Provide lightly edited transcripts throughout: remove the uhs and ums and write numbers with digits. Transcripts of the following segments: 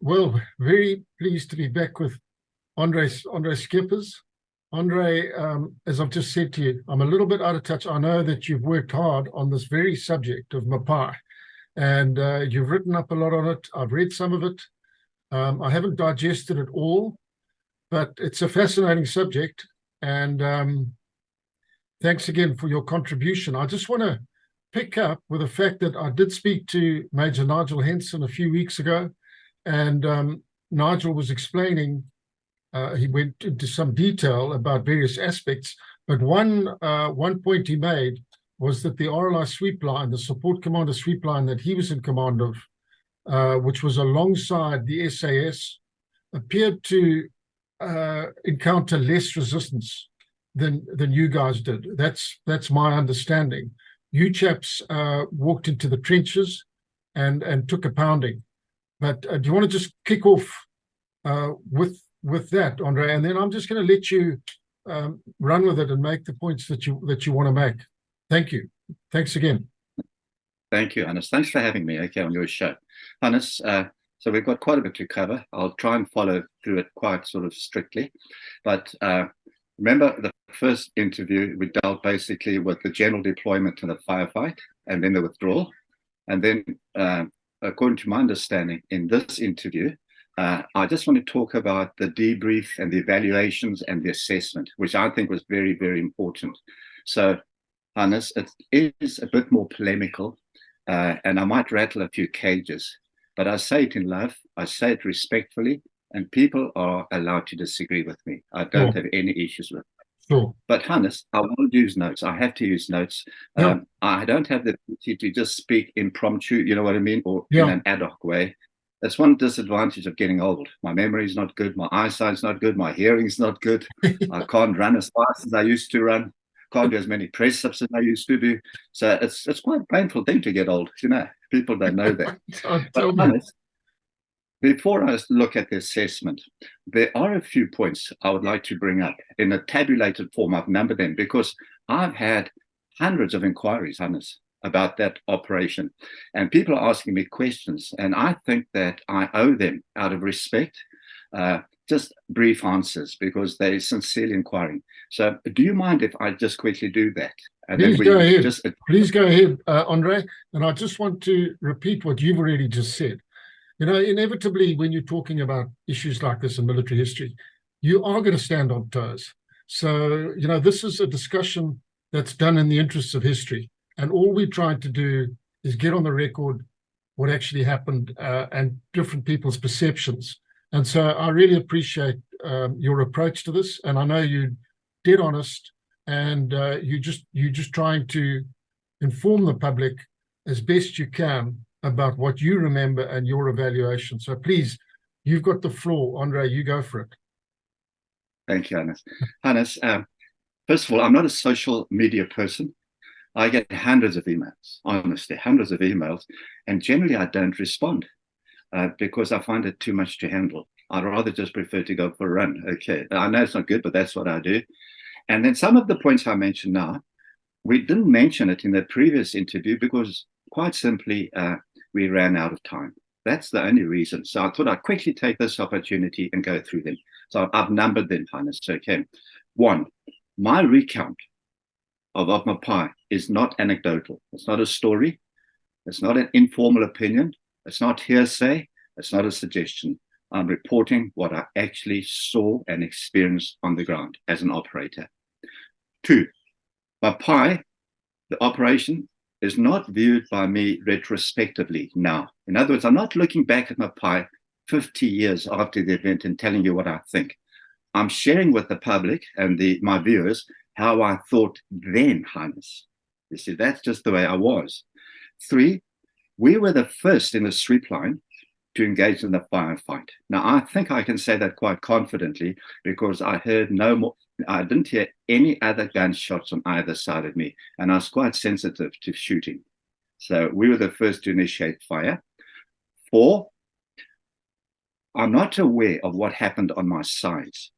Well, very pleased to be back with Andre Scheepers. Andre, as I've just said to you, I'm a little bit out of touch. I know that you've worked hard on this very subject of Mapai, and you've written up a lot on it. I've read some of it. I haven't digested it all, but it's a fascinating subject. And thanks again for your contribution. I just want to pick up with the fact that I did speak to Major Nigel Henson a few weeks ago, and Nigel was explaining, he went into some detail about various aspects, but one point he made was that the RLI sweep line, the support commander sweep line that he was in command of, which was alongside the SAS, appeared to encounter less resistance than you guys did. That's my understanding. You chaps walked into the trenches and took a pounding. But do you want to just kick off with that, Andre? And then I'm just going to let you run with it and make the points that you want to make. Thank you. Thanks again. Thank you, Hannes. Thanks for having me on your show. Hannes, so we've got quite a bit to cover. I'll try and follow through it quite sort of strictly. But remember the first interview, we dealt basically with the general deployment and the firefight, and then the withdrawal. And then according to my understanding in this interview, I just want to talk about the debrief and the evaluations and the assessment, which I think was very, very important. So, Hannes, it is a bit more polemical, and I might rattle a few cages, but I say it in love, I say it respectfully, and people are allowed to disagree with me. I don't have any issues with it. Sure. But Hannes, I will use notes. I have to use notes. I don't have the ability to just speak impromptu, you know what I mean, or in an ad hoc way. That's one disadvantage of getting old. My memory is not good. My eyesight's not good. My hearing's not good. I can't run as fast as I used to run. Can't do as many press-ups as I used to do. So it's quite a painful thing to get old. You know, people don't know that. But Hannes, before I look at the assessment, there are a few points I would like to bring up in a tabulated form. I've numbered them because I've had hundreds of inquiries, Hannes, about that operation. And people are asking me questions. And I think that I owe them, out of respect, just brief answers because they're sincerely inquiring. So do you mind if I just quickly do that? And Please go ahead. Please go ahead, Andre. And I just want to repeat what you've already just said. You know, inevitably, when you're talking about issues like this in military history, you are going to stand on toes. So, you know, this is a discussion that's done in the interests of history. And all we're trying to do is get on the record what actually happened and different people's perceptions. And so I really appreciate your approach to this. And I know you're dead honest, and you're just trying to inform the public as best you can about what you remember and your evaluation. So please, you've got the floor. Andre, you go for it. Thank you, Hannes. Hannes, first of all, I'm not a social media person. I get hundreds of emails, honestly, hundreds of emails, and generally I don't respond because I find it too much to handle. I'd rather just prefer to go for a run. Okay, I know it's not good, but that's what I do. And then some of the points I mentioned now, we didn't mention it in the previous interview because quite simply, we ran out of time. That's the only reason. So I thought I'd quickly take this opportunity and go through them. So I've numbered them, Hannes. Okay. One, my recount of Mapai is not anecdotal. It's not a story. It's not an informal opinion. It's not hearsay. It's not a suggestion. I'm reporting what I actually saw and experienced on the ground as an operator. Two, Mapai, the operation, is not viewed by me retrospectively now. In other words, I'm not looking back at Mapai 50 years after the event and telling you what I think. I'm sharing with the public and my viewers how I thought then, Hannes. You see, that's just the way I was. Three, we were the first in the sweep line to engage in the firefight. Now, I think I can say that quite confidently because I heard no more. I didn't hear any other gunshots on either side of me, and I was quite sensitive to shooting. So we were the first to initiate fire. Four, I'm not aware of what happened on my sides.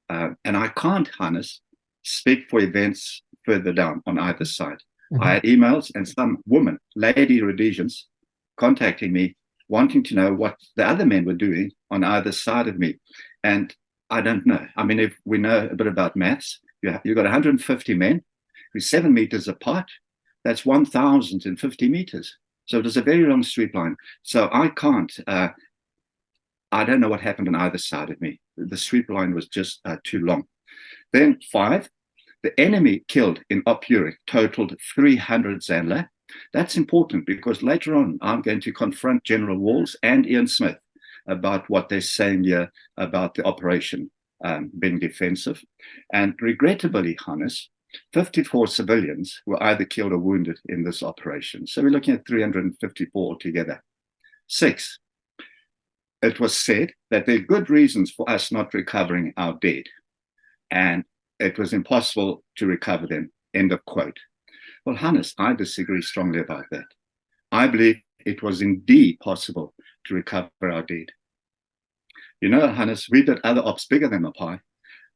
And I can't, Hannes, speak for events further down on either side. I had emails and some lady Rhodesians, contacting me, wanting to know what the other men were doing on either side of me. And I don't know. I mean, if we know a bit about maths, you've got 150 men who's 7 meters apart. That's 1,050 meters. So it is a very long sweep line. So I can't, I don't know what happened on either side of me. The sweep line was just too long. Then 5, the enemy killed in Op Uric totaled 300 Zanla. That's important because later on, I'm going to confront General Walls and Ian Smith about what they're saying here about the operation being defensive. And regrettably, Hannes, 54 civilians were either killed or wounded in this operation. So we're looking at 354 altogether. 6, it was said that there are good reasons for us not recovering our dead, and it was impossible to recover them, end of quote. Well, Hannes, I disagree strongly about that. I believe it was indeed possible to recover our dead. You know, Hannes, we did other ops bigger than Mapai.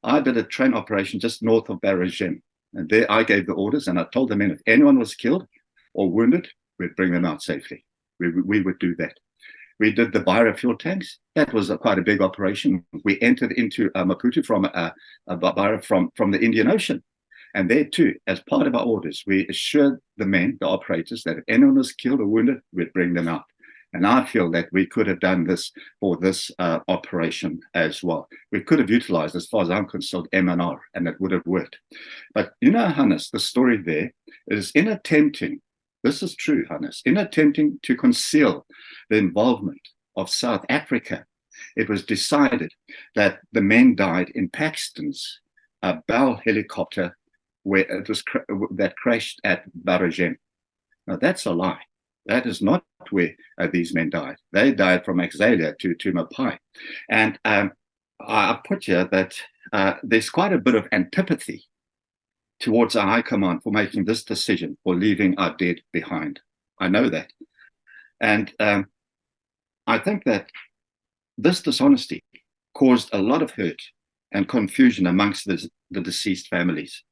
I did a train operation just north of Barragem, and there I gave the orders, and I told the men if anyone was killed or wounded, we'd bring them out safely. We would do that. We did the Beira fuel tanks. That was quite a big operation. We entered into Maputo from Beira from the Indian Ocean. And there too, as part of our orders, we assured the men, the operators, that if anyone was killed or wounded, we'd bring them out. And I feel that we could have done this for this operation as well. We could have utilized, as far as I'm concerned, MNR, and it would have worked. But you know, Hannes, the story there is in attempting, this is true, Hannes, in attempting to conceal the involvement of South Africa, it was decided that the men died in Paxton's Bell helicopter where it was that crashed at Barragem. Now, that's a lie. That is not where these men died. They died from Axalia to Mapai. And I put here that there's quite a bit of antipathy towards our high command for making this decision, for leaving our dead behind. I know that. And I think that this dishonesty caused a lot of hurt and confusion amongst the deceased families.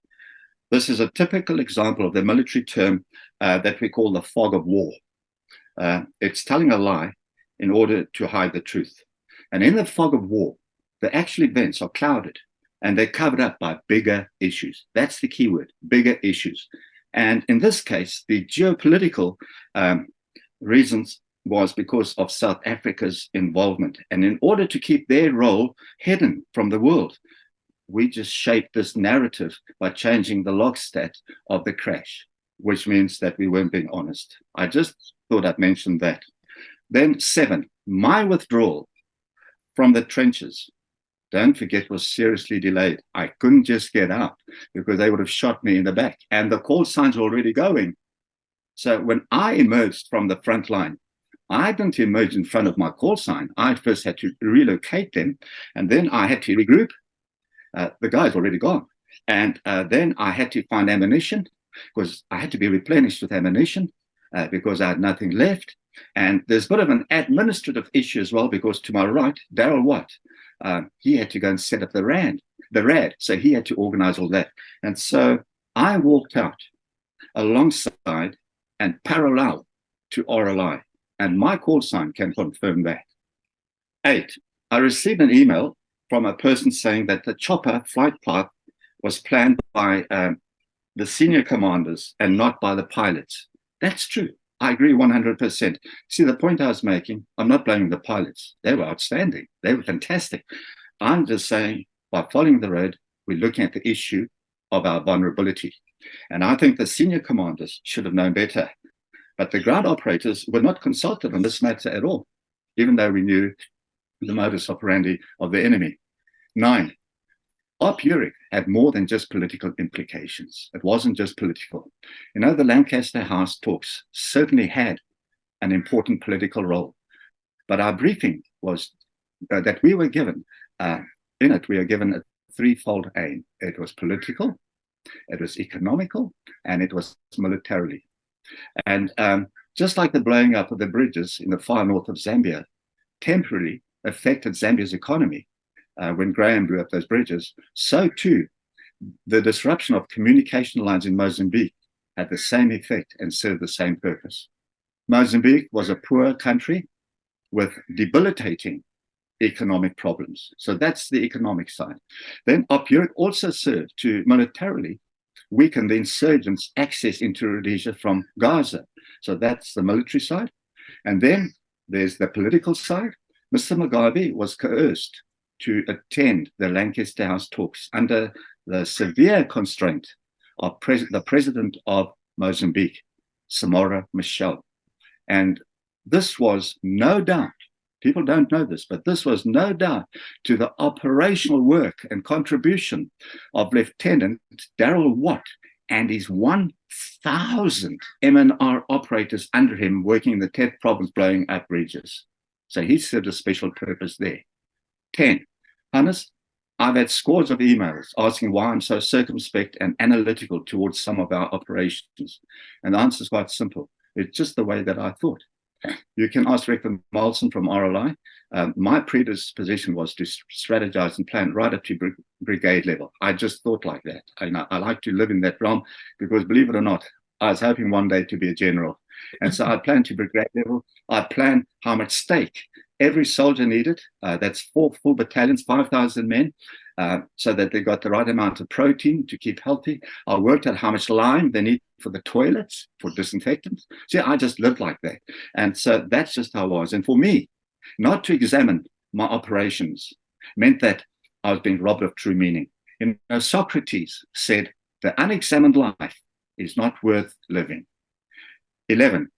This is a typical example of the military term that we call the fog of war. It's telling a lie in order to hide the truth. And in the fog of war, the actual events are clouded and they're covered up by bigger issues. That's the key word, bigger issues. And in this case, the geopolitical reasons was because of South Africa's involvement. And in order to keep their role hidden from the world, we just shaped this narrative by changing the log stat of the crash, which means that we weren't being honest. I just thought I'd mention that. Then 7, my withdrawal from the trenches, don't forget, was seriously delayed. I couldn't just get out because they would have shot me in the back and the call signs were already going. So when I emerged from the front line, I didn't emerge in front of my call sign. I first had to relocate them, and then I had to regroup. The guy's already gone. And then I had to find ammunition because I had to be replenished with ammunition because I had nothing left. And there's a bit of an administrative issue as well, because to my right, Daryl Watt, he had to go and set up the RAD. So he had to organize all that. And so I walked out alongside and parallel to RLI. And my call sign can confirm that. 8, I received an email from a person saying that the chopper flight path was planned by the senior commanders and not by the pilots. That's true. I agree 100%. See, the point I was making, I'm not blaming the pilots. They were outstanding. They were fantastic. I'm just saying, by following the road, we're looking at the issue of our vulnerability. And I think the senior commanders should have known better. But the ground operators were not consulted on this matter at all, even though we knew the modus operandi of the enemy. 9, Op Uric had more than just political implications. It wasn't just political. You know, the Lancaster House talks certainly had an important political role. But our briefing was that we were given, in it, we are given a threefold aim. It was political, it was economical, and it was militarily. And just like the blowing up of the bridges in the far north of Zambia temporarily affected Zambia's economy when Graham blew up those bridges, so too the disruption of communication lines in Mozambique had the same effect and served the same purpose. Mozambique was a poor country with debilitating economic problems. So that's the economic side. Then op Europe also served to militarily weaken the insurgents' access into Rhodesia from Gaza. So that's the military side. And then there's the political side. Mr. Mugabe was coerced to attend the Lancaster House talks under the severe constraint of the president of Mozambique, Samora Machel. And this was no doubt, people don't know this, but this was no doubt to the operational work and contribution of Lieutenant Darrell Watt and his 1,000 MNR operators under him working in the 10th province blowing up bridges. So he served a special purpose there. 10. Hannes, I've had scores of emails asking why I'm so circumspect and analytical towards some of our operations. And the answer is quite simple. It's just the way that I thought. You can ask Rick Molson from RLI. My predisposition was to strategize and plan right up to brigade level. I just thought like that. I like to live in that realm because, believe it or not, I was hoping one day to be a general. And so I planned to brigade level. I planned how much steak every soldier needed. That's 4 full battalions, 5,000 men, so that they got the right amount of protein to keep healthy. I worked out how much lime they need for the toilets, for disinfectants. See, I just lived like that. And so that's just how I was. And for me, not to examine my operations meant that I was being robbed of true meaning. You know, Socrates said, the unexamined life is not worth living. 11,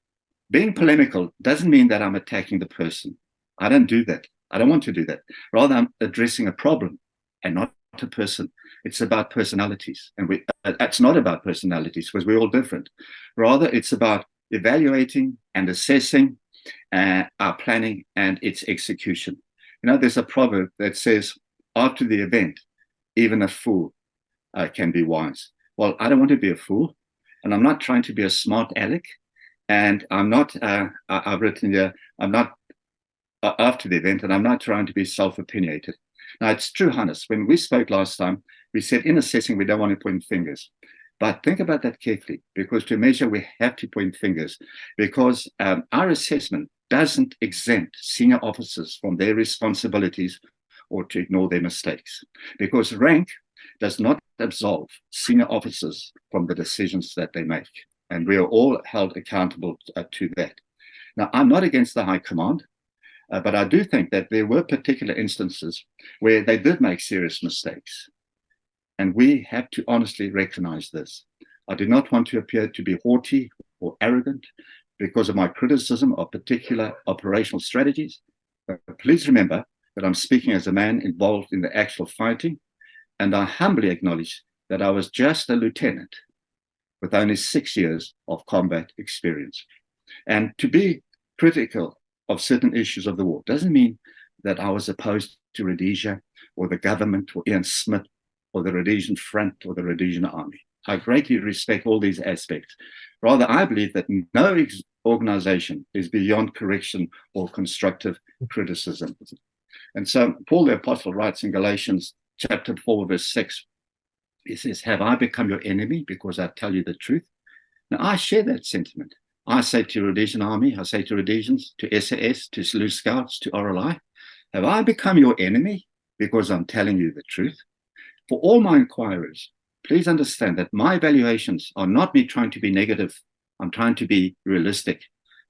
being polemical doesn't mean that I'm attacking the person. I don't do that. I don't want to do that. Rather, I'm addressing a problem and not a person. It's about personalities. And it's not about personalities because we're all different. Rather, it's about evaluating and assessing our planning and its execution. You know, there's a proverb that says, after the event, even a fool can be wise. Well, I don't want to be a fool, and I'm not trying to be a smart aleck. And I'm not, I've written here, I'm not after the event, and I'm not trying to be self-opinionated. Now, it's true, Hannes, when we spoke last time, we said in assessing, we don't want to point fingers. But think about that carefully, because to measure, we have to point fingers, because our assessment doesn't exempt senior officers from their responsibilities or to ignore their mistakes, because rank does not absolve senior officers from the decisions that they make. And we are all held accountable to that. Now, I'm not against the high command, but I do think that there were particular instances where they did make serious mistakes. And we have to honestly recognize this. I do not want to appear to be haughty or arrogant because of my criticism of particular operational strategies. But please remember that I'm speaking as a man involved in the actual fighting, and I humbly acknowledge that I was just a lieutenant with only 6 years of combat experience. And to be critical of certain issues of the war doesn't mean that I was opposed to Rhodesia or the government or Ian Smith or the Rhodesian Front or the Rhodesian Army. I greatly respect all these aspects. Rather, I believe that no organization is beyond correction or constructive criticism. And so Paul the Apostle writes in Galatians chapter 4, verse 6, he says, have I become your enemy because I tell you the truth? Now, I share that sentiment. I say to Rhodesian Army, I say to Rhodesians, to SAS, to Salute Scouts, to RLI, have I become your enemy because I'm telling you the truth? For all my inquirers, please understand that my evaluations are not me trying to be negative. I'm trying to be realistic.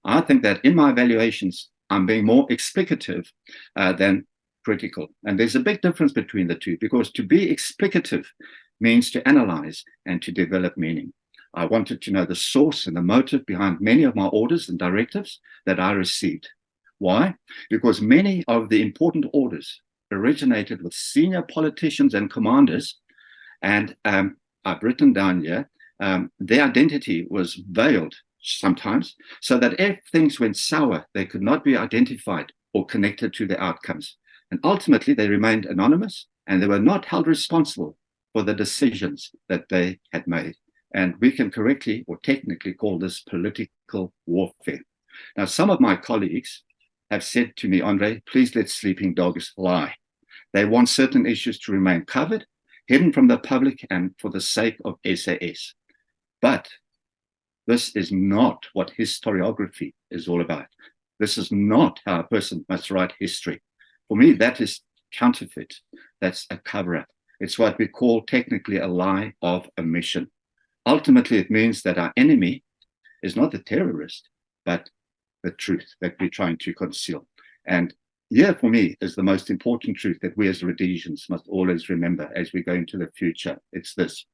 I think that in my evaluations, I'm being more explicative than critical. And there's a big difference between the two, because to be explicative means to analyze and to develop meaning. I wanted to know the source and the motive behind many of my orders and directives that I received. Why? Because many of the important orders originated with senior politicians and commanders, and I've written down here, their identity was veiled sometimes, so that if things went sour, they could not be identified or connected to the outcomes. And ultimately, they remained anonymous, and they were not held responsible for the decisions that they had made. And we can correctly or technically call this political warfare. Now, some of my colleagues have said to me, Andre, please let sleeping dogs lie. They want certain issues to remain covered, hidden from the public, and for the sake of SAS. But this is not what historiography is all about. This is not how a person must write history. For me, that is counterfeit. That's a cover-up. It's what we call technically a lie of omission. Ultimately, it means that our enemy is not the terrorist, but the truth that we're trying to conceal. And here, for me, is the most important truth that we as Rhodesians must always remember as we go into the future. It's this.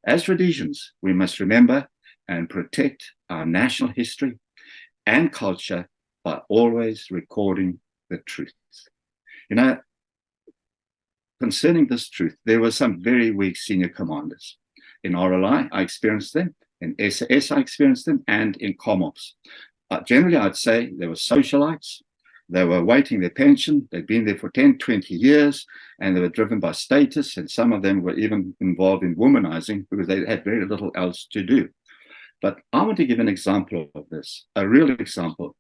As Rhodesians, we must remember and protect our national history and culture by always recording the truth. You know, concerning this truth, there were some very weak senior commanders. In RLI, I experienced them. In SAS, I experienced them. And in ComOps. Generally, I'd say they were socialites. They were waiting their pension. They'd been there for 10, 20 years, and they were driven by status. And some of them were even involved in womanizing because they had very little else to do. But I want to give an example of this, a real example.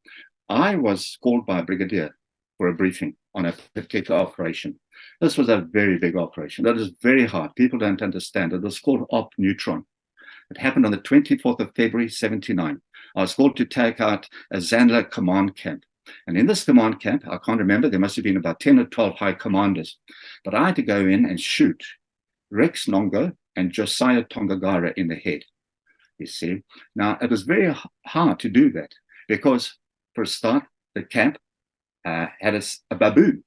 I was called by a brigadier for a briefing on a particular operation. This was a very big operation. That is very hard. People don't understand it. It was called Op Neutron. It happened on the 24th of February, 79. I was called to take out a Zandler command camp. And in this command camp, I can't remember, there must have been about 10 or 12 high commanders. But I had to go in and shoot Rex Nongo and Josiah Tongagara in the head. You see, now it was very hard to do that because, for a start, the camp had a baboon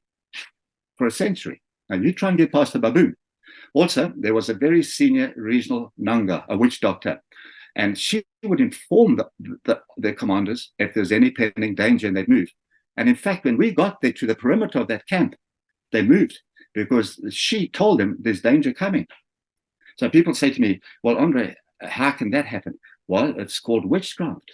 for a century. Now you try and get past the baboon. Also, there was a very senior regional Nanga, a witch doctor, and she would inform the commanders if there's any pending danger and they'd move. And in fact, when we got there to the perimeter of that camp, they moved because she told them there's danger coming. So people say to me, well, Andre, how can that happen? Well, it's called witchcraft.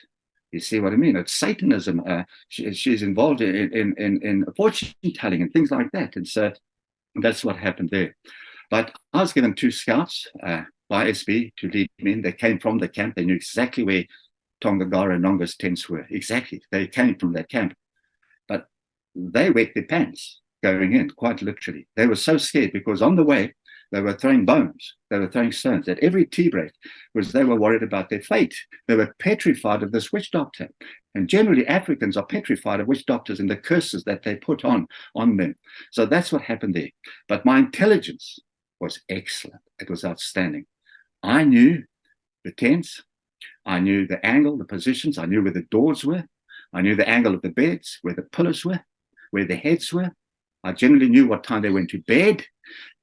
You see what I mean? It's Satanism. She's involved in fortune telling and things like that. And so that's what happened there. But I was given 2 scouts by SB to lead me in. They came from the camp. They knew exactly where Tongagara and Nonga's tents were. Exactly. They came from that camp. But they wet their pants going in, quite literally. They were so scared because on the way, they were throwing bones. They were throwing stones at every tea break because they were worried about their fate. They were petrified of this witch doctor. And generally, Africans are petrified of witch doctors and the curses that they put on them. So that's what happened there. But my intelligence was excellent. It was outstanding. I knew the tents. I knew the angle, the positions. I knew where the doors were. I knew the angle of the beds, where the pillows were, where the heads were. I generally knew what time they went to bed.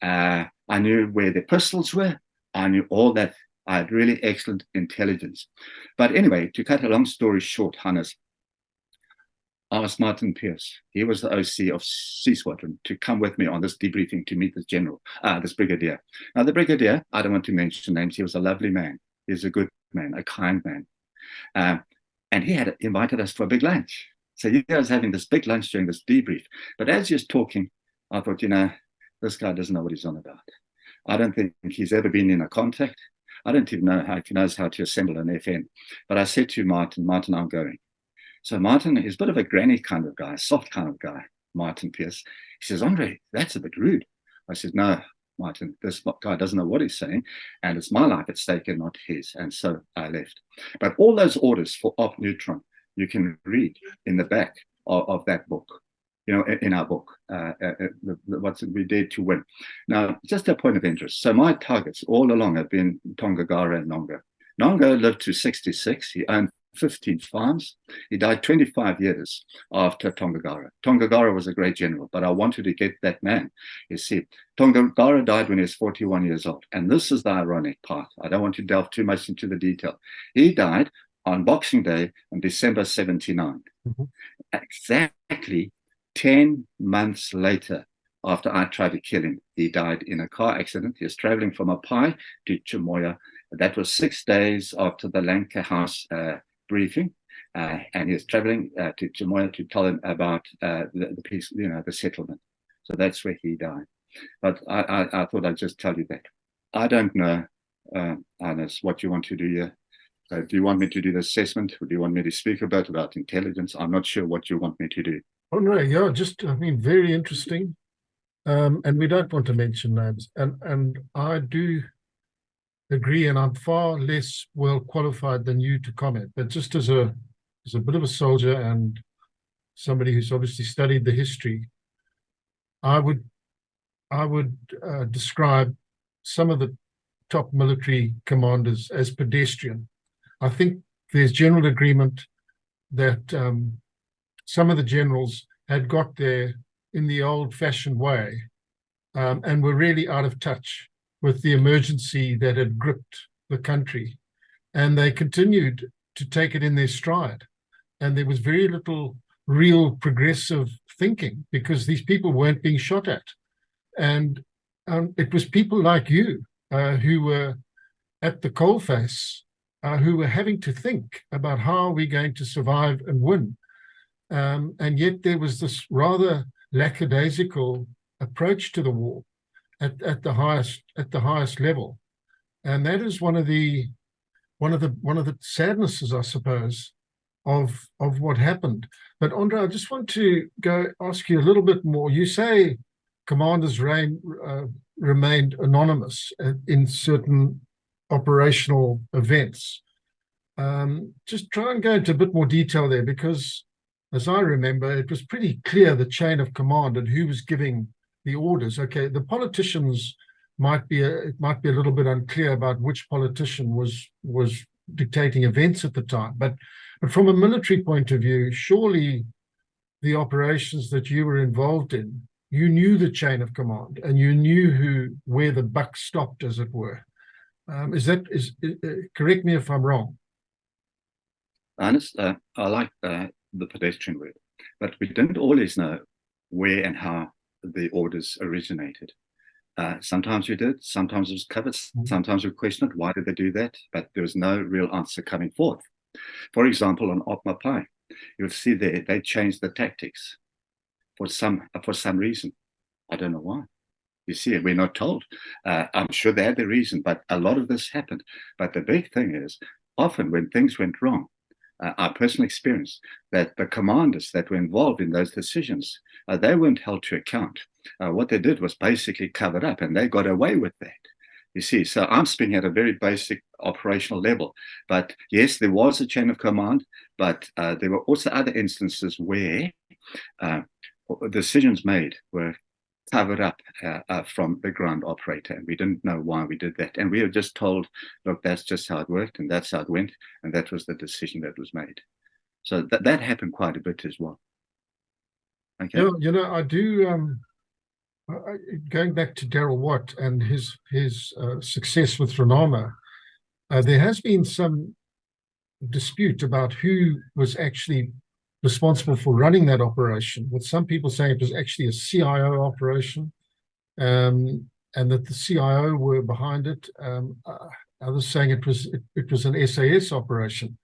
I knew where the pistols were. I knew all that. I had really excellent intelligence. But anyway, to cut a long story short, Hannes, I asked Martin Pierce, he was the OC of Sea Squadron, to come with me on this debriefing to meet this general, this brigadier. Now, the brigadier, I don't want to mention names, he was a lovely man. He was a good man, a kind man. And he had invited us for a big lunch. So he was having this big lunch during this debrief. But as he was talking, I thought, you know, this guy doesn't know what he's on about. I don't think he's ever been in a contact. I don't even know how he knows how to assemble an FN. But I said to Martin, I'm going. So Martin is a bit of a granny kind of guy, soft kind of guy, Martin Pierce. He says, Andre, that's a bit rude. I said, no, Martin, this guy doesn't know what he's saying, and it's my life at stake and not his. And so I left. But all those orders for Op Neutron, you can read in the back of that book, you know, in our book, what we dared to win. Now, just a point of interest. So my targets all along have been Tongagara and Nonga. Nonga lived to 66. He owned 15 farms. He died 25 years after Tongagara. Tongagara was a great general, but I wanted to get that man. You see, Tongagara died when he was 41 years old. And this is the ironic part. I don't want to delve too much into the detail. He died on Boxing Day on December 79. Mm-hmm. Exactly 10 months later, after I tried to kill him, he died in a car accident. He was traveling from Mapai to Chimoya. That was 6 days after the Lanka House briefing, and he was traveling to Chimoya to tell him about the peace, you know, the settlement. So that's where he died. But I thought I'd just tell you that. I don't know, Hannes, what you want to do here. Do you want me to do the assessment, or do you want me to speak about intelligence? I'm not sure what you want me to do. Oh, no, yeah, just, I mean, very interesting. And we don't want to mention names. And I do agree, and I'm far less well qualified than you to comment. But just as a bit of a soldier and somebody who's obviously studied the history, I would describe some of the top military commanders as pedestrian. I think there's general agreement that some of the generals had got there in the old-fashioned way and were really out of touch with the emergency that had gripped the country. And they continued to take it in their stride. And there was very little real progressive thinking because these people weren't being shot at. And it was people like you who were at the coalface who were having to think about how are we going to survive and win. And yet there was this rather lackadaisical approach to the war at the highest level. And that is one of the sadnesses, I suppose, of what happened. But Andre, I just want to ask you a little bit more. You say commanders remained anonymous in certain operational events. Just try and go into a bit more detail there, because as I remember, it was pretty clear the chain of command and who was giving the orders. Okay, the politicians it might be a little bit unclear about which politician was dictating events at the time, but from a military point of view, surely the operations that you were involved in, you knew the chain of command and you knew where the buck stopped, as it were. Correct me if I'm wrong. Honest, I like the pedestrian word, but we didn't always know where and how the orders originated. Sometimes we did, sometimes it was covered, sometimes we questioned why did they do that, but there was no real answer coming forth. For example, on Mapai, you'll see they changed the tactics for some reason. I don't know why. You see, we're not told. I'm sure they had the reason, but a lot of this happened. But the big thing is, often when things went wrong, our personal experience, that the commanders that were involved in those decisions, they weren't held to account. What they did was basically cover up, and they got away with that. You see, so I'm speaking at a very basic operational level. But yes, there was a chain of command, but there were also other instances where decisions made were covered up from the ground operator, and we didn't know why we did that. And we were just told, look, that's just how it worked, and that's how it went, and that was the decision that was made. So that happened quite a bit as well. Okay. Yeah, I do. Going back to Daryl Watt and his success with Renamo, there has been some dispute about who was actually responsible for running that operation, with some people saying it was actually a CIO operation, and that the CIO were behind it. Others saying it was an SAS operation.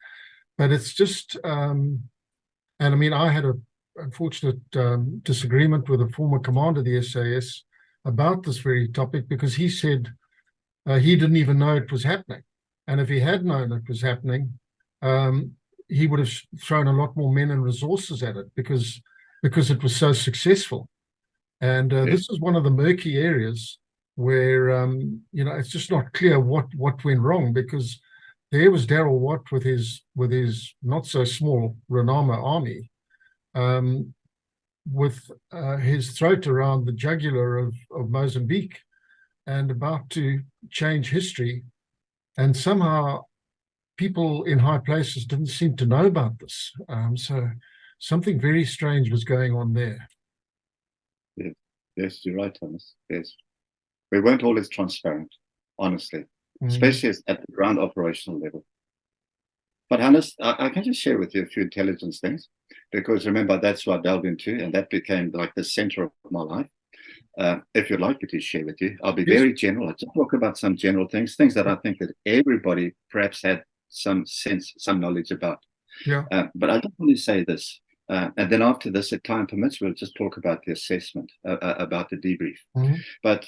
But it's just, and I mean, I had an unfortunate disagreement with a former commander of the SAS about this very topic, because he said he didn't even know it was happening. And if he had known it was happening, he would have thrown a lot more men and resources at it because it was so successful. And this is one of the murky areas where it's just not clear what went wrong, because there was Daryl Watt with his not so small Renamo army, with his throat around the jugular of Mozambique, and about to change history, and somehow people in high places didn't seem to know about this. So something very strange was going on there. Yes, you're right, Thomas. Yes. We weren't always transparent, honestly, especially at the ground operational level. But Hannes, I can just share with you a few intelligence things, because remember, that's what I delved into, and that became like the center of my life. If you'd like me to share with you, I'll be very general. I'll just talk about some general things that I think that everybody perhaps had some sense, some knowledge about. Yeah. But I just want to say this, and then after this, if time permits, we'll just talk about the assessment, about the debrief. But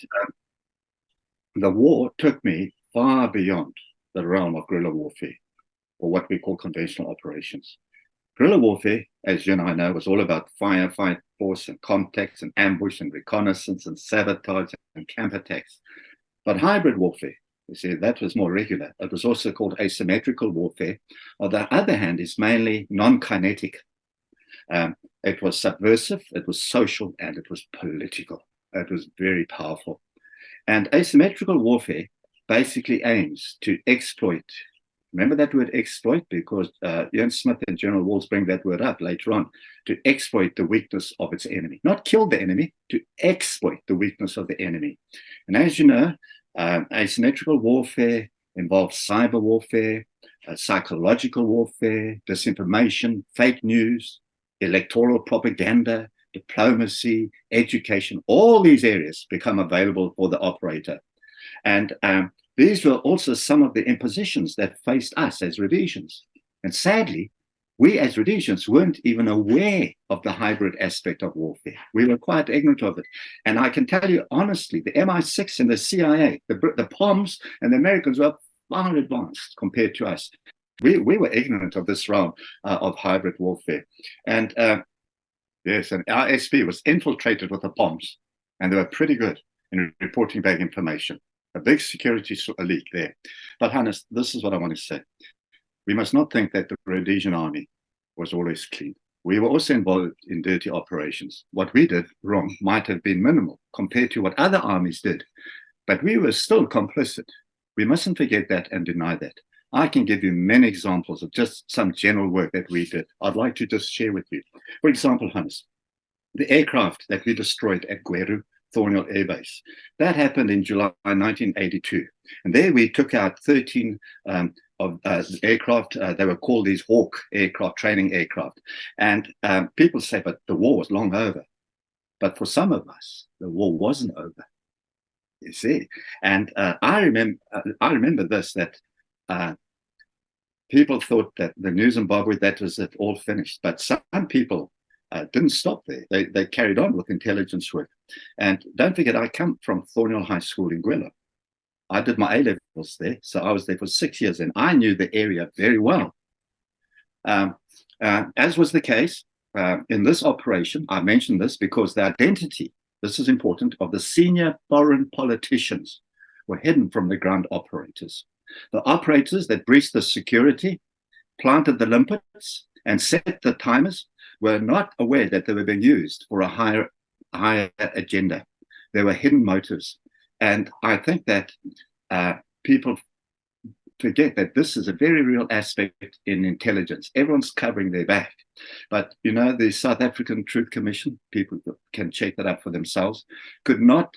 the war took me far beyond the realm of guerrilla warfare, or what we call conventional operations. Guerrilla warfare, as you and I know, was all about firefight, force, and contacts, and ambush, and reconnaissance, and sabotage, and camp attacks. But hybrid warfare, you see, that was more regular. It was also called asymmetrical warfare. On the other hand, it's mainly non-kinetic. It was subversive, it was social, and it was political. It was very powerful. And asymmetrical warfare basically aims to exploit. Remember that word exploit, because Ian Smith and General Walls bring that word up later on, to exploit the weakness of its enemy. Not kill the enemy, to exploit the weakness of the enemy. And as you know, asymmetrical warfare involves cyber warfare, psychological warfare, disinformation, fake news, electoral propaganda, diplomacy, education. All these areas become available for the operator. And these were also some of the impositions that faced us as Rhodesians. And sadly, we as Rhodesians weren't even aware of the hybrid aspect of warfare. We were quite ignorant of it. And I can tell you honestly, the MI6 and the CIA, the POMs and the Americans were far advanced compared to us. We were ignorant of this realm of hybrid warfare. And yes, and our SP was infiltrated with the POMs, and they were pretty good in reporting back information. A big security leak there. But Hannes, this is what I want to say. We must not think that the Rhodesian army was always clean. We were also involved in dirty operations. What we did wrong might have been minimal compared to what other armies did, but we were still complicit. We mustn't forget that and deny that. I can give you many examples of just some general work that we did. I'd like to just share with you. For example, Hannes, the aircraft that we destroyed at Gweru Thornhill Air Base. That happened in July 1982. And there we took out 13 of aircraft. They were called these Hawk aircraft, training aircraft. And people say, but the war was long over. But for some of us, the war wasn't over. You see? And I remember this, that people thought that the New Zimbabwe, that was it, all finished. But some people didn't stop there. They carried on with intelligence work. And don't forget, I come from Thornhill High School in Gwelo. I did my A-levels there, so I was there for 6 years, and I knew the area very well. As was the case in this operation, I mentioned this because the identity, this is important, of the senior foreign politicians were hidden from the ground operators. The operators that breached the security, planted the limpets, and set the timers were not aware that they were being used for a higher agenda. There were hidden motives. And I think that people forget that this is a very real aspect in intelligence. Everyone's covering their back. But, you know, the South African Truth Commission, people can check that up for themselves, could not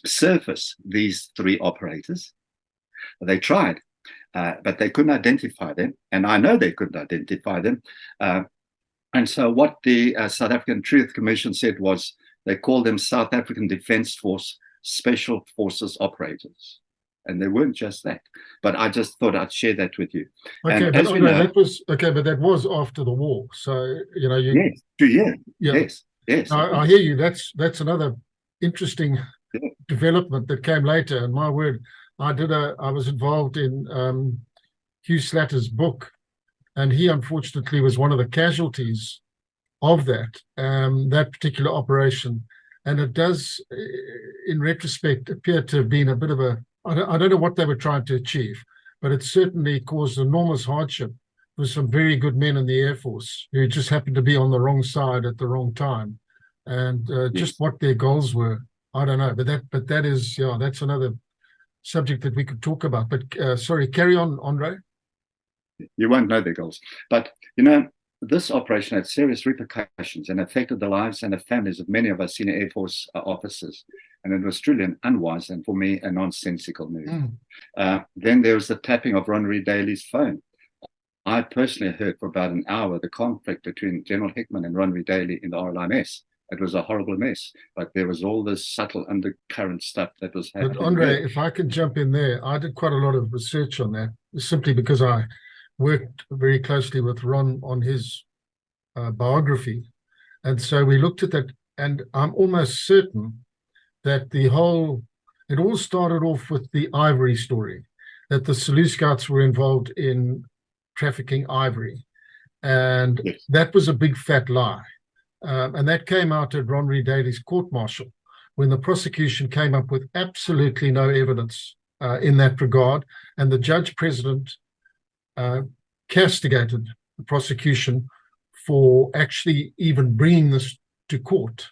surface these three operators. They tried, but they couldn't identify them. And I know they couldn't identify them. And so what the South African Truth Commission said was they called them South African Defence Force Special Forces Operators. And they weren't just that. But I just thought I'd share that with you. Okay, and but that was after the war. So, you know, yes, 2 years. Yeah. Yes. I hear you. That's another interesting development that came later. And my word, I was involved in Hugh Slatter's book, and he unfortunately was one of the casualties of that particular operation. And it does, in retrospect, appear to have been a bit of I don't know what they were trying to achieve, but it certainly caused enormous hardship for some very good men in the Air Force who just happened to be on the wrong side at the wrong time. And just what their goals were, I don't know. But that is, that's another subject that we could talk about. But sorry, carry on, Andre. You won't know their goals. But, you know, this operation had serious repercussions and affected the lives and the families of many of our senior Air Force officers. And it was truly an unwise and, for me, a nonsensical move. Then there was the tapping of Ron Reid-Daly's phone. I personally heard for about an hour the conflict between General Hickman and Ron Reid-Daly in the RLIMS. It was a horrible mess, but there was all this subtle undercurrent stuff that was happening. But Andre, if I can jump in there, I did quite a lot of research on that, simply because I worked very closely with Ron on his biography. And so we looked at that, and I'm almost certain that it all started off with the ivory story, that the Selous Scouts were involved in trafficking ivory. And that was a big fat lie. And that came out at Ron Reid-Daly's court-martial, when the prosecution came up with absolutely no evidence in that regard. And the judge president castigated the prosecution for actually even bringing this to court.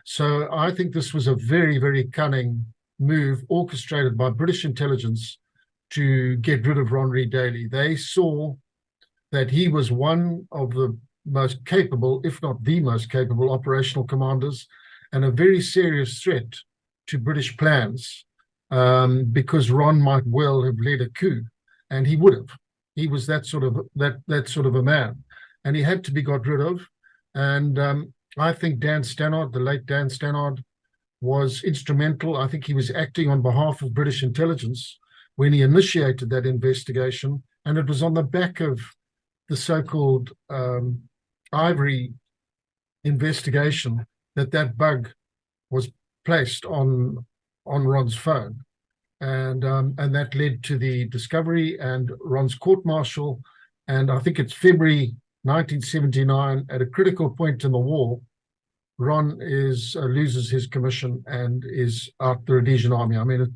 So I think this was a very, very cunning move orchestrated by British intelligence to get rid of Ron Reid-Daly. They saw that he was one of the most capable, if not the most capable, operational commanders, and a very serious threat to British plans, because Ron might well have led a coup, and he would have. He was that sort of a man, and he had to be got rid of. And I think Dan Stannard, the late Dan Stannard, was instrumental. I think he was acting on behalf of British intelligence when he initiated that investigation, and it was on the back of the so-called Ivory investigation that bug was placed on Ron's phone, and that led to the discovery and Ron's court-martial. And I think it's February 1979, at a critical point in the war, Ron loses his commission and is out the Rhodesian army. I mean,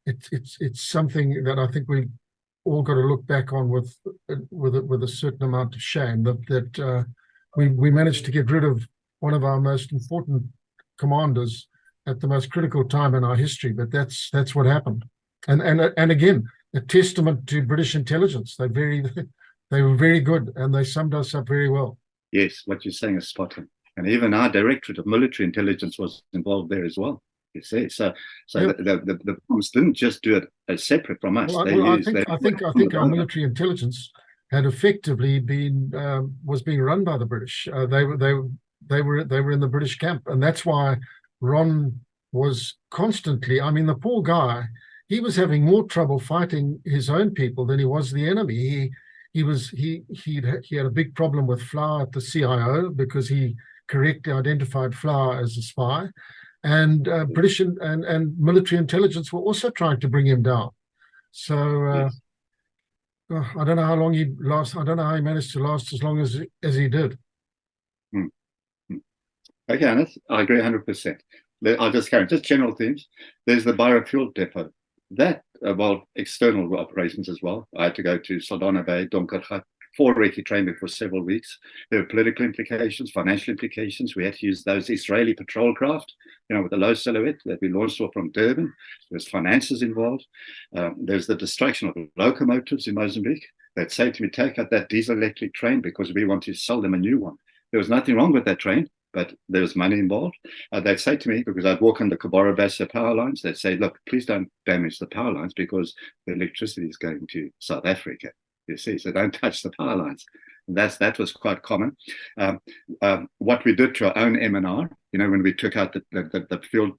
it's something that I think we all got to look back on with a certain amount of shame, that we managed to get rid of one of our most important commanders at the most critical time in our history. But that's what happened, and again, a testament to British intelligence. They were very good, and they summed us up very well. Yes, what you're saying is spot on. And even our Directorate of Military Intelligence was involved there as well. You see, so yep. The bombs didn't just do it as separate from us. I think our military intelligence had effectively was being run by the British. They were in the British camp, and that's why Ron was constantly. I mean, the poor guy, he was having more trouble fighting his own people than he was the enemy. He had a big problem with Flower at the CIO because he correctly identified Flower as a spy, and British and military intelligence were also trying to bring him down. So I don't know how long he last. I don't know how he managed to last as long as he did. Okay, Hannes, I agree 100%. I'll just carry just general themes. There's the biofuel depot. That involved external operations as well. I had to go to Saldanha Bay, Donkergat, for recce training for several weeks. There were political implications, financial implications. We had to use those Israeli patrol craft, with the low silhouette that we launched off from Durban. There's finances involved. There's the destruction of locomotives in Mozambique. They'd say to me, take out that diesel electric train because we want to sell them a new one. There was nothing wrong with that train, but there was money involved. They'd say to me, because I'd walk on the Cobora-Bassa power lines, they'd say, look, please don't damage the power lines because the electricity is going to South Africa. You see, so don't touch the power lines. And that was quite common. What we did to our own M&R, when we took out the fuel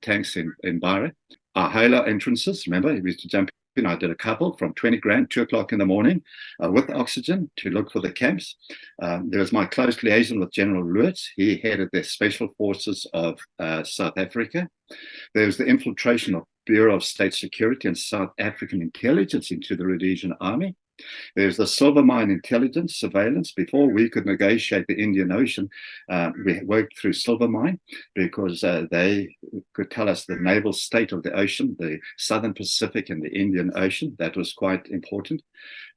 tanks in Beira, our halo entrances, remember, we used to jump in. I did a couple from 20 grand, 2 o'clock in the morning, with oxygen to look for the camps. There was my close liaison with General Lewis. He headed the Special Forces of South Africa. There was the infiltration of Bureau of State Security and South African intelligence into the Rhodesian army. There's the silver mine intelligence surveillance. Before we could negotiate the Indian Ocean, we worked through silver mine because they could tell us the naval state of the ocean, the Southern Pacific and the Indian Ocean. That was quite important.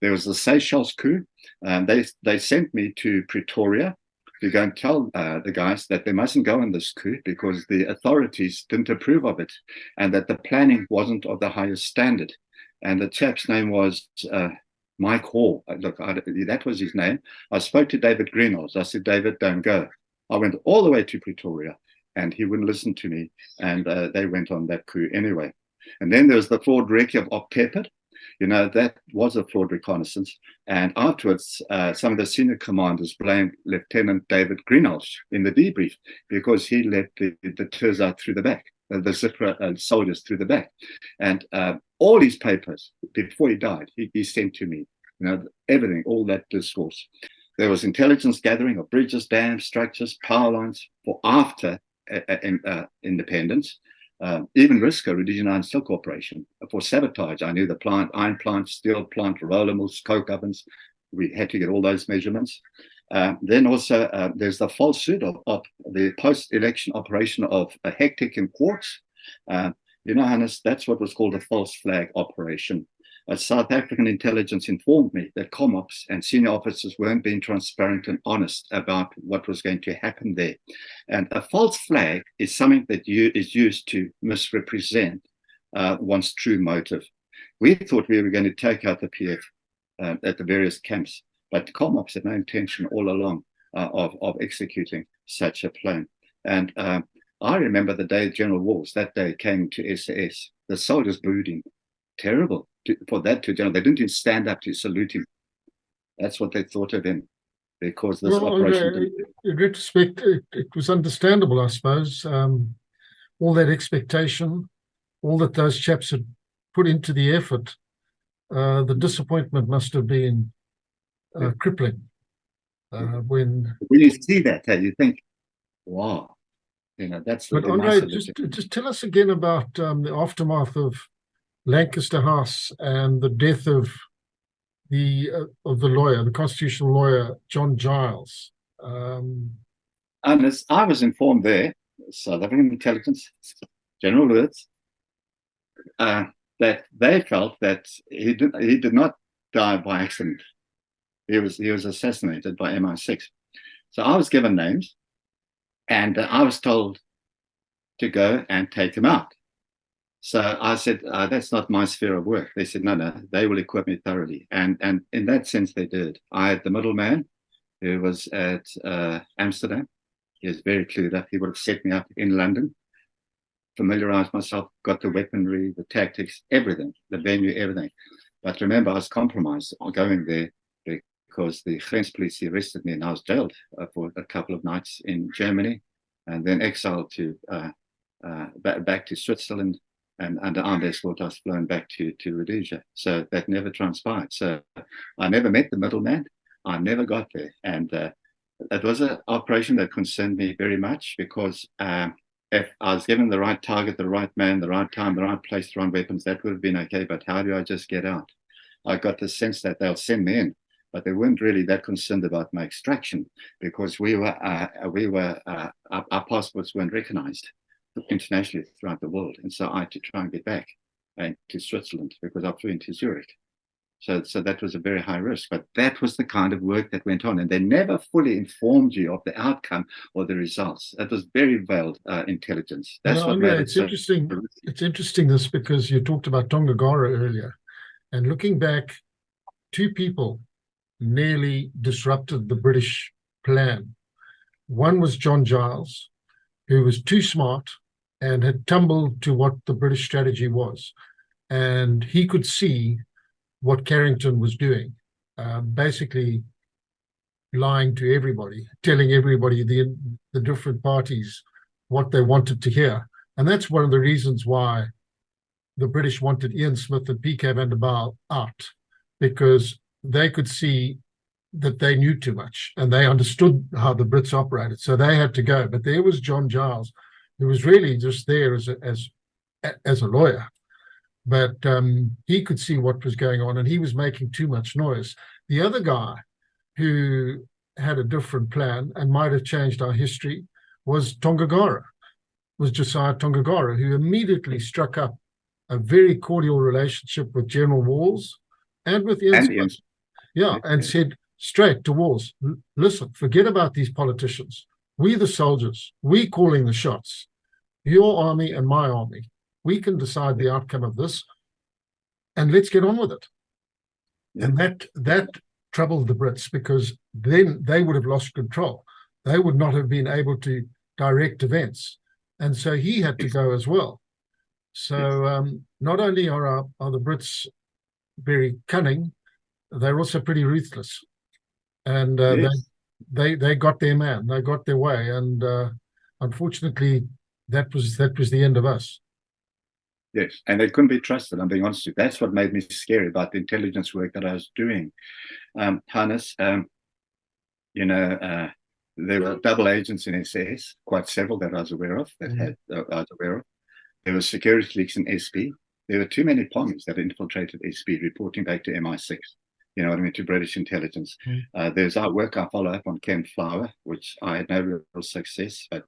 There was the Seychelles coup. They sent me to Pretoria to go and tell the guys that they mustn't go on this coup because the authorities didn't approve of it and that the planning wasn't of the highest standard. And the chap's name was Mike Hall. Look, that was his name. I spoke to David Greenhalgh. I said, David, don't go. I went all the way to Pretoria and he wouldn't listen to me. And they went on that coup anyway. And then there was the flawed recce of Oktepid. That was a flawed reconnaissance. And afterwards, some of the senior commanders blamed Lieutenant David Greenhalgh in the debrief because he let the Turs out through the back, the Zipra soldiers through the back. And all his papers, before he died, he sent to me, everything, all that discourse. There was intelligence gathering of bridges, dams, structures, power lines for after independence. Even Risco, Rhodesian Iron Steel Corporation, for sabotage. I knew the plant, iron plant, steel plant, roller mills, coke ovens. We had to get all those measurements. Then also there's the falsehood of the post-election operation of a hectic in Quartz. Hannes, that's what was called a false flag operation. But South African intelligence informed me that ComOps and senior officers weren't being transparent and honest about what was going to happen there. And a false flag is something that is used to misrepresent one's true motive. We thought we were going to take out the PF at the various camps, but ComOps had no intention all along of executing such a plan. And I remember the day General Walls, that day, came to SAS. The soldiers booed him. Terrible for that to General. They didn't even stand up to salute him. That's what they thought of him, because this operation. In retrospect, it was understandable, I suppose. All that expectation, all that those chaps had put into the effort, the disappointment must have been crippling. When you see that, you think, wow, that's. But Andre, just tell us again about the aftermath of Lancaster House and the death of the lawyer, the constitutional lawyer, John Giles. And as I was informed there, South African intelligence, General Wirtz, that they felt that he did not die by accident. He was assassinated by MI6. So I was given names, and I was told to go and take him out. So I said, that's not my sphere of work. They said, no, they will equip me thoroughly. And in that sense, they did. I had the middleman who was at Amsterdam. He was very clued up. He would have set me up in London, familiarized myself, got the weaponry, the tactics, everything, the venue, everything. But remember, I was compromised on going there because the French police arrested me and I was jailed for a couple of nights in Germany and then exiled to back to Switzerland. And under armed escort, I was flown back to Rhodesia. So that never transpired. So I never met the middleman. I never got there. And it was an operation that concerned me very much because if I was given the right target, the right man, the right time, the right place, the right weapons, that would have been okay. But how do I just get out? I got the sense that they'll send me in, but they weren't really that concerned about my extraction because our passports weren't recognized internationally throughout the world, and so I had to try and get back to Switzerland because I flew into Zurich. So that was a very high risk, but that was the kind of work that went on, and they never fully informed you of the outcome or the results. That was very veiled intelligence. That's what made it so interesting. It's interesting this because you talked about Tonga earlier, and looking back, two people nearly disrupted the British plan. One was John Giles, who was too smart and had tumbled to what the British strategy was. And he could see what Carrington was doing, basically lying to everybody, telling everybody, the different parties, what they wanted to hear. And that's one of the reasons why the British wanted Ian Smith and P.K. van der Bijl out, because they could see that they knew too much and they understood how the Brits operated, so they had to go. But there was John Giles, who was really just there as a lawyer, but he could see what was going on and he was making too much noise. The other guy who had a different plan and might have changed our history was Josiah Tonga, who immediately struck up a very cordial relationship with General Walls and with Ian Smith. And said straight to Walls, listen, forget about these politicians. We the soldiers, we calling the shots. Your army and my army. We can decide the outcome of this and let's get on with it. Yeah. And that troubled the Brits because then they would have lost control. They would not have been able to direct events. And so he had to go as well. So not only are the Brits very cunning, they're also pretty ruthless. And they got their man, they got their way, and unfortunately, that was the end of us. Yes, and they couldn't be trusted. I'm being honest with you. That's what made me scary about the intelligence work that I was doing. Hannes, there were double agents in SAS, quite several that I was aware of. There were security leaks in SP. There were too many Pongs that infiltrated SP, reporting back to MI6. You know what I mean, to British intelligence. There's our work, I follow up on Ken Flower, which I had no real success, but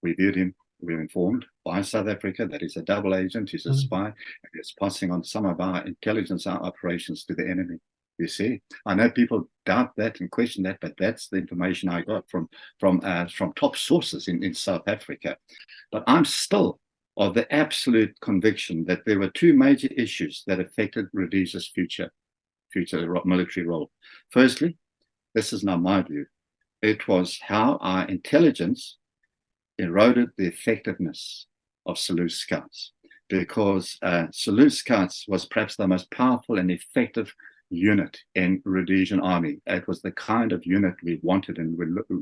we viewed him we were informed by South Africa that he's a double agent, he's a spy, and he's passing on some of our intelligence, our operations to the enemy. You see, I know people doubt that and question that, but that's the information I got from top sources in South Africa. But I'm still of the absolute conviction that there were two major issues that affected Rhodesia's future military role. Firstly, this is not my view, it was how our intelligence eroded the effectiveness of Salute Scouts, because Salute Scouts was perhaps the most powerful and effective unit in Rhodesian army. It was the kind of unit we wanted and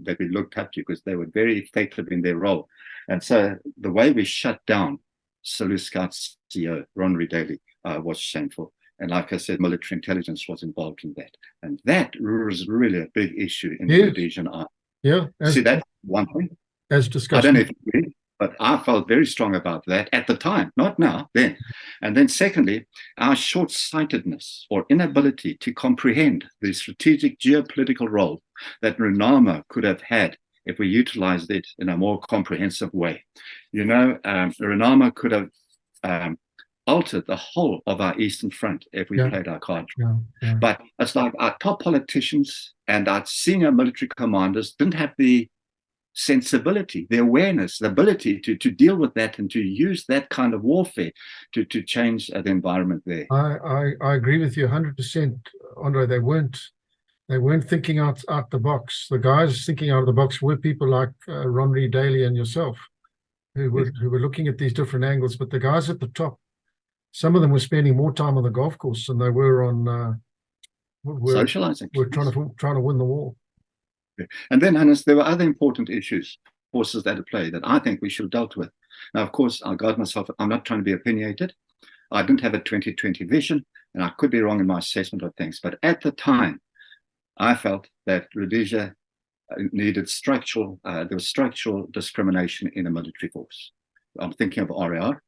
that we looked up to, because they were very effective in their role. And so the way we shut down Salute Scouts CEO, Ron Reid-Daly, was shameful. And like I said, military intelligence was involved in that. And that was really a big issue in the Rhodesian army. Yeah. See, that's one thing. As discussed. I don't know if you agree, but I felt very strong about that at the time, not now, then. And then secondly, our short-sightedness or inability to comprehend the strategic geopolitical role that RENAMO could have had if we utilized it in a more comprehensive way. You know, RENAMO could have altered the whole of our Eastern Front if we played our cards. But it's like our top politicians and our senior military commanders didn't have the sensibility, the awareness, the ability to deal with that and to use that kind of warfare to change the environment there. I agree with you 100%, Andre. They weren't thinking out the box. The guys thinking out of the box were people like Ron Reid-Daly and yourself, who were looking at these different angles. But the guys at the top, some of them were spending more time on the golf course than they were on socializing. We're trying to win the war. And then, Hannes, there were other important forces that at play that I think we should have dealt with. Now, of course, I'll guard myself. I'm not trying to be opinionated. I didn't have a 2020 vision, and I could be wrong in my assessment of things. But at the time, I felt that Rhodesia needed there was structural discrimination in the military force. I'm thinking of RAR.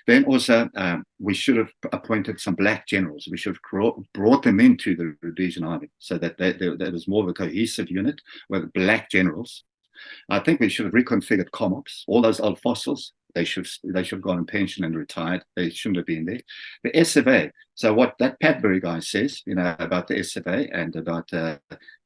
Then also, we should have appointed some black generals. We should have brought them into the Rhodesian army so that there was more of a cohesive unit with black generals. I think we should have reconfigured COMOPs. All those old fossils, they should have gone on pension and retired. They shouldn't have been there. The SFA. So what that Padbury guy says, you know, about the SFA and about the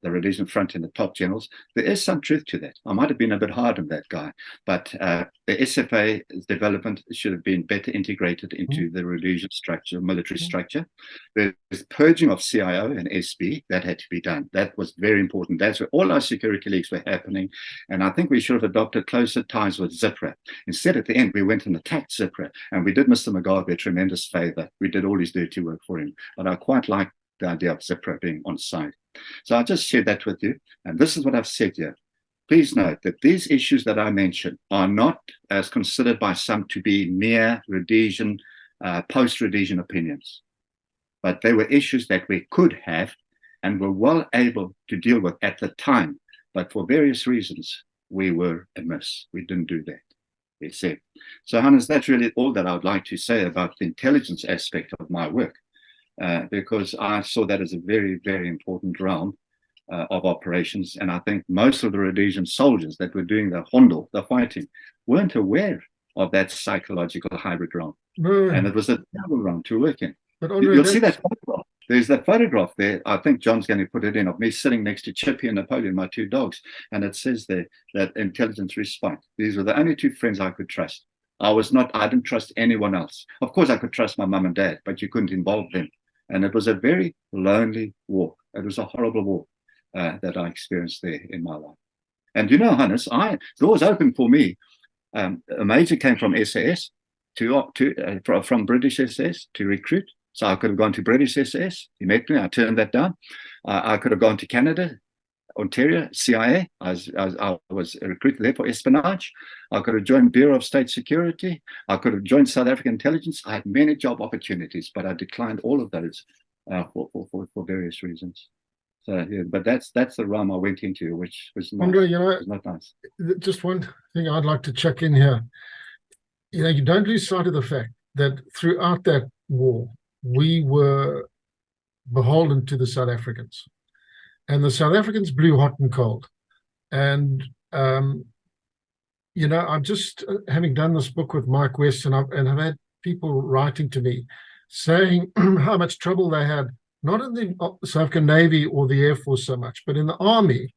Rhodesian Front and the top generals, there is some truth to that. I might have been a bit hard on that guy, but the SFA development should have been better integrated into the Rhodesian structure, military structure. There's purging of CIO and SB that had to be done. That was very important. That's where all our security leaks were happening. And I think we should have adopted closer ties with ZIPRA. Instead, at the end, we went and attacked ZIPRA, and we did Mr. Mugabe a tremendous favor. We did all his dirty work for him. But I quite like the idea of ZIPRA being on side. So I just shared that with you. And this is what I've said here. Please note that these issues that I mentioned are not as considered by some to be mere Rhodesian, post-Rhodesian opinions. But they were issues that we could have and were well able to deal with at the time. But for various reasons, we were amiss. We didn't do that. It's said. So, Hannes, that's really all that I would like to say about the intelligence aspect of my work, because I saw that as a very, very important realm of operations. And I think most of the Rhodesian soldiers that were doing the Hondel, the fighting, weren't aware of that psychological hybrid realm. No. And it was a terrible realm to work in. But Andre, you'll see that photograph. There's that photograph there. I think John's going to put it in of me sitting next to Chippy and Napoleon, my two dogs. And it says there that intelligence response. These were the only two friends I could trust. I didn't trust anyone else. Of course, I could trust my mum and dad, but you couldn't involve them. And it was a very lonely war. It was a horrible war that I experienced there in my life. And you know, Hannes, doors opened for me. A major came from SAS from British SAS to recruit. So I could have gone to British SAS. He met me. I turned that down. I could have gone to Canada, Ontario, CIA. I was recruited there for espionage. I could have joined Bureau of State Security. I could have joined South African Intelligence. I had many job opportunities, but I declined all of those for various reasons. So, yeah, but that's the realm I went into, which was not, Andre, was not nice. Just one thing I'd like to check in here. You know, you don't lose sight of the fact that throughout that war, we were beholden to the South Africans. And the South Africans blew hot and cold. And I'm just having done this book with Mike West, and I've had people writing to me saying how much trouble they had, not in the South African Navy or the Air Force so much, but in the Army.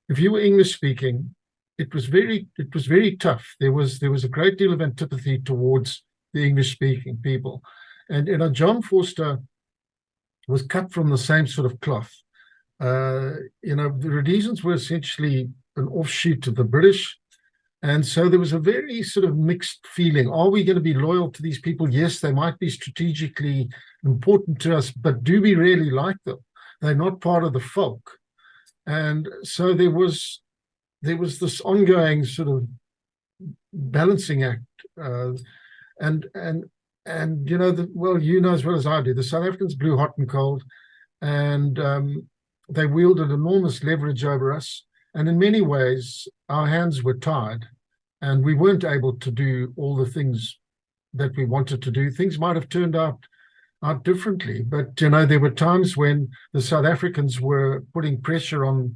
If you were English speaking, it was very tough. There was a great deal of antipathy towards the English speaking people, and John Forster was cut from the same sort of cloth. The Rhodesians were essentially an offshoot of the British. And so there was a very sort of mixed feeling. Are we going to be loyal to these people? Yes, they might be strategically important to us, but do we really like them? They're not part of the folk. And so there was this ongoing sort of balancing act. And well, as well as I do, the South Africans blew hot and cold, and they wielded enormous leverage over us. And in many ways, our hands were tied, and we weren't able to do all the things that we wanted to do. Things might have turned out differently, but there were times when the South Africans were putting pressure on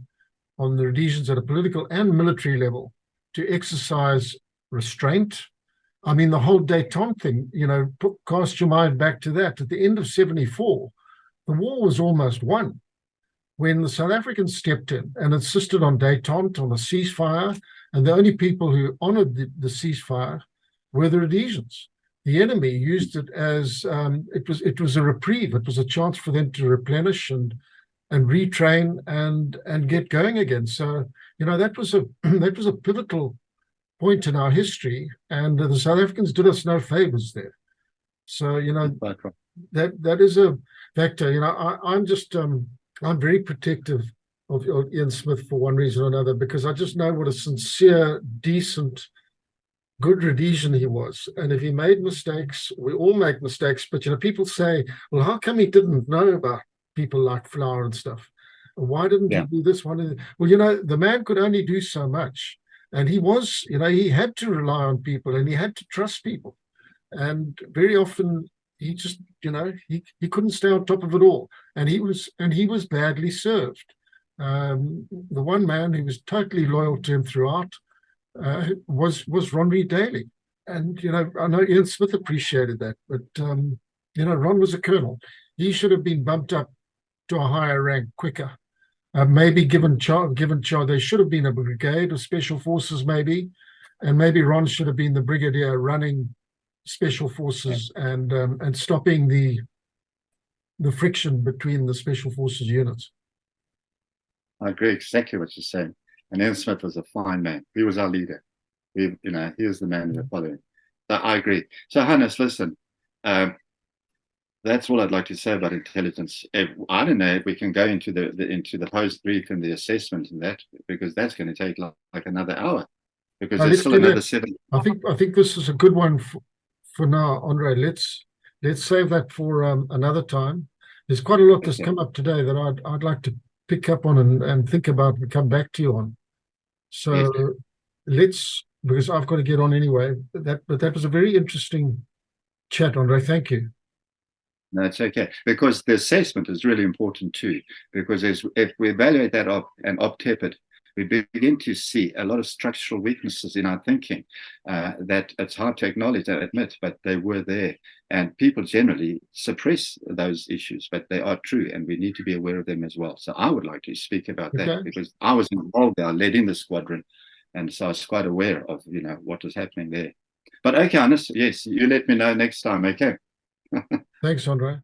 the Rhodesians at a political and military level to exercise restraint. I mean, the whole détente thing, cast your mind back to that. At the end of 74, the war was almost won, when the South Africans stepped in and insisted on détente, on a ceasefire, and the only people who honored the ceasefire were the Rhodesians. The enemy used it as it was a reprieve. It was a chance for them to replenish and retrain and get going again. So that was a pivotal point in our history, and the South Africans did us no favors there. So that is a factor. I'm very protective of Ian Smith for one reason or another, because I just know what a sincere, decent, good Rhodesian he was. And if he made mistakes, we all make mistakes. But people say, well, how come he didn't know about people like Flower and stuff? Why didn't he do this one? Well, the man could only do so much. And he was, he had to rely on people, and he had to trust people. And very often he just, he couldn't stay on top of it all, and he was badly served. The one man who was totally loyal to him throughout was Ron Reid-Daly, and I know Ian Smith appreciated that, but Ron was a colonel. He should have been bumped up to a higher rank quicker. Maybe given charge. There should have been a brigade of special forces, maybe, and maybe Ron should have been the brigadier running special forces and stopping the friction between the special forces units. I agree exactly what you're saying. And Ian Smith was a fine man. He was our leader. He was the man we were following. So I agree. So Hannes, listen, that's all I'd like to say about intelligence. I don't know if we can go into the post brief and the assessment and that, because that's going to take like another hour, because there's still another 7. I think this is a good one for now, Andre. Let's save that for another time. There's quite a lot that's come up today that I'd like to pick up on and think about and come back to you on. So because I've got to get on anyway. But that was a very interesting chat, Andre. Thank you. No, it's okay, because the assessment is really important too, because if we evaluate that and op-tep it, we begin to see a lot of structural weaknesses in our thinking that it's hard to acknowledge and admit, but they were there. And people generally suppress those issues, but they are true, and we need to be aware of them as well. So I would like to speak about that, because I was involved there. I led in the squadron, and so I was quite aware of what was happening there. But okay, Hannes, yes, you let me know next time, okay? Thanks, Andre.